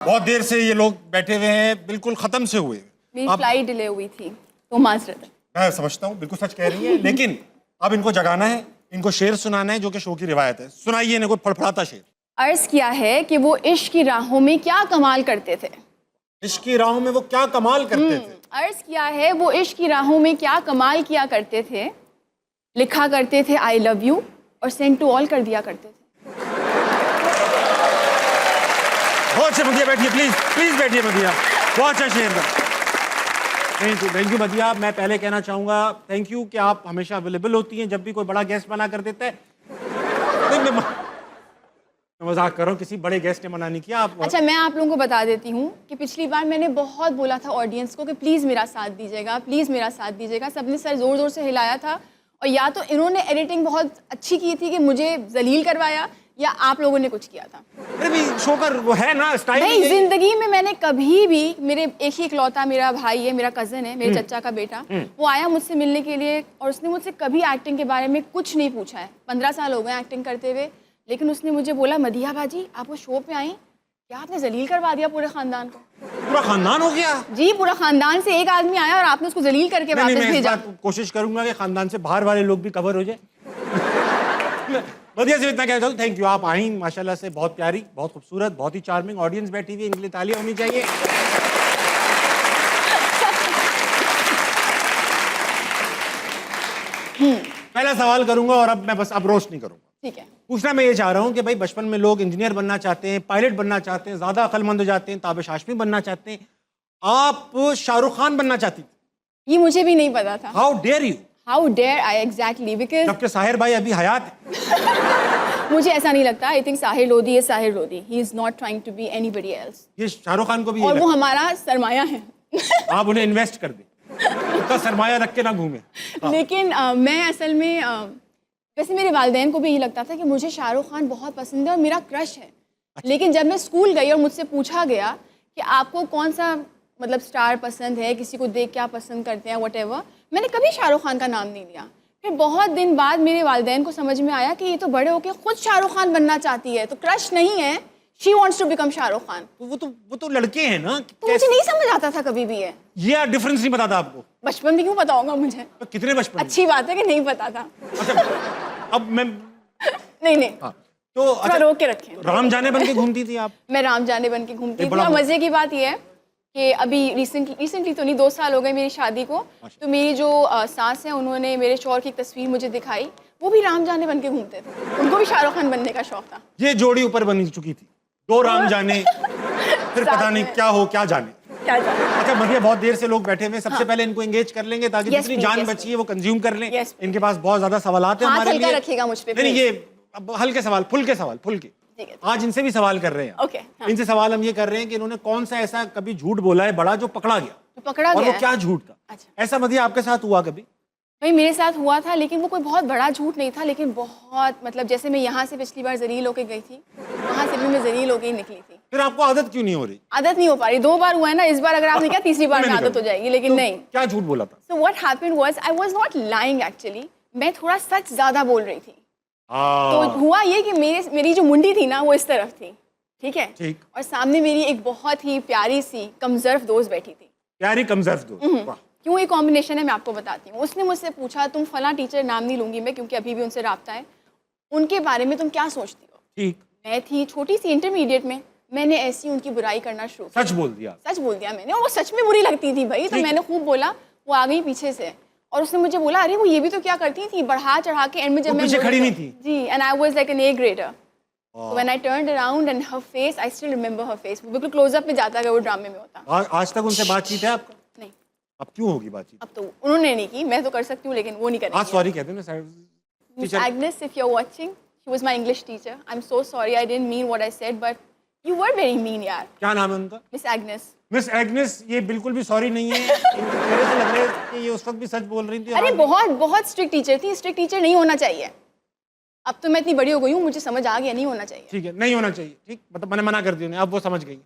बहुत देर से ये लोग बैठे हुए हैं, बिल्कुल खत्म से हुए। मेरी फ्लाइट डिले हुई थी तो माजरत है। मैं समझता हूँ, बिल्कुल सच कह रही है, लेकिन अब इनको जगाना है, इनको शेर सुनाना है जो कि शो की रिवायत है। सुनाइए इनको फड़फड़ाता शेर। अर्ज किया है कि वो इश्क की राहों में क्या कमाल करते थे। इश्क की राहों में वो क्या कमाल करते थे। अर्ज किया है वो इश्क की राहों में क्या कमाल किया करते थे। लिखा करते थे आई लव यू और सेंड टू ऑल कर दिया करते थे। बहुत अच्छा मदिया, बैठिए प्लीज, प्लीज बैठिए मदिया, बहुत अच्छा शेर था। Thank you मदिया। मैं पहले कहना चाहूंगा थैंक यू कि आप हमेशा अवेलेबल होती हैं जब भी कोई बड़ा गेस्ट बना कर देता है। नहीं, मैं मजाक कर रहा हूँ, किसी बड़े गेस्ट ने मना नहीं किया। आप अच्छा, मैं आप लोगों को बता देती हूँ कि पिछली बार मैंने बहुत बोला था ऑडियंस को कि प्लीज़ मेरा साथ दीजिएगा, प्लीज़ मेरा साथ दीजिएगा। सबने सर ज़ोर ज़ोर से हिलाया था और या तो इन्होंने एडिटिंग बहुत अच्छी की थी कि मुझे जलील करवाया, या आप लोगों ने कुछ किया था। अरे भी शो का वो है ना स्टाइल। नहीं, जिंदगी में मैंने कभी भी, मेरे एक ही इकलौता मेरा भाई है, मेरा कज़न है, मेरे चचा का बेटा, वो आया मुझसे मिलने के लिए और उसने मुझसे कभी एक्टिंग के बारे में कुछ नहीं पूछा है। 15 साल हो गए एक्टिंग करते हुए, लेकिन उसने मुझे बोला मदिया बाजी आप वो शो पे आई, क्या आपने जलील करवा दिया पूरे खानदान को। पूरा खानदान हो गया जी, पूरा खानदान से एक आदमी आया और आपने उसको जलील करके वापस भेजा। कोशिश करूंगा कि खानदान से बाहर वाले लोग भी कवर हो जाए। मदिया से इतना कहना चाहूँ, थैंक यू, आप आई माशाल्लाह से, बहुत प्यारी, बहुत खूबसूरत, बहुत ही चार्मिंग। ऑडियंस बैठी हुई, इनके लिए तालियां होनी चाहिए। पहला सवाल करूंगा और अब मैं बस अब रोस्ट नहीं करूंगा। ठीक है। पूछना मैं ये चाह रहा हूँ कि भाई बचपन में लोग इंजीनियर बनना चाहते हैं, पायलट बनना चाहते हैं, ज्यादा अक्लमंद हो जाते हैं, ताबिश हाशमी बनना चाहते हैं। आप शाहरुख खान बनना चाहती थी। ये मुझे भी नहीं पता था। How dare you. How dare I, exactly, because जबकि साहिर भाई अभी हयात है। मुझे ऐसा नहीं लगता। आई थिंक साहिर लोधी है Sahir Lodhi, he is not trying to be anybody else. ये शाहरुख खान को भी और वो हमारा सरमाया है। आप उन्हें इन्वेस्ट कर दें, उनका सरमाया रख के ना घूमे। लेकिन मैं असल में वैसे मेरे वालिदैन को भी यही लगता था कि मुझे शाहरुख खान बहुत पसंद है और मेरा क्रश है। लेकिन जब मैं स्कूल गई और मुझसे पूछा गया कि आपको कौन सा मतलब स्टार पसंद है, किसी को देख क्या पसंद करते हैं, व्हाटएवर, मैंने कभी शाहरुख खान का नाम नहीं लिया। फिर बहुत दिन बाद मेरे वालिदैन को समझ में आया कि ये तो बड़े होकर खुद शाहरुख खान बनना चाहती है, तो क्रश नहीं है, she wants to become Shahrukh Khan. वो तो लड़के हैं ना। तो मुझे नहीं समझ आता था कभी भी है। ये डिफरेंस नहीं पता था आपको? बचपन में क्यों पता होगा मुझे? तो कितने बचपन? अच्छी बात है कि नहीं पता था। अच्छा, अब मैं नहीं हाँ, तो अच्छा, रोक के रखें। राम जाने बन के घूमती थी आप? मैं राम जाने बन के घूमती थी। और मजे की बात यह है कि अभी रिसेंटली तो नहीं, 2 साल हो गए मेरी शादी को, तो मेरी जो सास है उन्होंने मेरे शौहर की तस्वीर मुझे दिखाई, वो भी राम जाने बन के घूमते थे। उनको भी शाहरुख खान बनने का शौक था। ये जोड़ी ऊपर बन चुकी थी, 2 राम जाने, फिर पता नहीं क्या हो, क्या जाने। अच्छा मदिया, बहुत देर से लोग बैठे हुए, सबसे पहले इनको एंगेज कर लेंगे ताकि जितनी जान बची है वो कंज्यूम कर लें। इनके पास बहुत ज्यादा सवालात हैं हमारे लिए। रखिएगा मुझ पे। नहीं, ये हल्के सवाल, फुल के आज इनसे भी सवाल कर रहे हैं। ओके, इनसे सवाल हम ये कर रहे हैं कि इन्होंने कौन सा ऐसा कभी झूठ बोला है बड़ा जो पकड़ा गया, और वो क्या झूठ था? अच्छा, ऐसा मदिया आपके साथ हुआ कभी? भाई मेरे साथ हुआ था, लेकिन वो कोई बहुत बड़ा झूठ नहीं था, लेकिन बहुत मतलब जैसे मैं यहाँ से पिछली बार जलील होके गई थी, वहाँ से भी मैं जलील होके ही निकली थी। फिर आपको आदत क्यों नहीं हो रही? आदत नहीं हो पा रही। 2 बार हुआ है ना, इस बार अगर आपने क्या तीसरी बार में आदत हो जाएगी, लेकिन नहीं। क्या झूठ बोला था? So what happened was I was not lying actually, मैं थोड़ा सच ज्यादा बोल रही थी। तो हुआ ये कि मेरी जो मुंडी थी ना वो इस तरफ थी, ठीक है, और सामने मेरी एक बहुत ही प्यारी सी कमजर्फ दोस्त बैठी थी। प्यारी कमजर्फ दोस्त, क्यों ये कॉम्बिनेशन है मैं आपको बताती हूँ। उसने मुझसे पूछा, तुम फला टीचर, नाम नहीं लूंगी मैं क्योंकि अभी भी उनसे राब्ता है, उनके बारे में तुम क्या सोचती हो? ठीक। मैं थी छोटी सी इंटरमीडिएट में, मैंने ऐसी उनकी बुराई करना शुरू किया। सच बोल दिया मैंने, और वो सच में बुरी लगती थी भाई, तो मैंने खूब बोला। वो आ गई पीछे से और उसने मुझे बोला, अरे वो ये भी तो क्या करती थी, बढ़ा चढ़ा के। एंड में जब मैं पीछे खड़ी नहीं थी जी, and I was like an A grader, when I turned around and her face, I still remember her face. वो बिल्कुल क्लोज अप में जाता अगर वो ड्रामे में होता। आज तक उनसे बातचीत है आपका? नहीं। अब क्यों होगी बातचीत? अब तो उन्होंने नहीं की, मैं तो कर सकती हूँ लेकिन वो नहीं करेंगे। आज सॉरी कहते हैं ना sir. Miss Agnes, if you are watching, she was my English teacher, I am so sorry, I didn't mean what I said, but you were very mean यार। क्या नाम है उनका? Miss Agnes. मिस एग्नेस, ये बिल्कुल भी sorry नहीं है। इनके चेहरे से लग रहा है कि ये उस वक्त भी सच बोल रही थी। अरे बहुत स्ट्रिक्ट टीचर थी। स्ट्रिक्ट टीचर नहीं होना चाहिए। अब तो मैं इतनी बड़ी हो गई हूँ, मुझे समझ आ गया नहीं होना चाहिए। ठीक है, नहीं होना चाहिए, ठीक, मतलब मैंने मना कर दिया, अब वो समझ गई।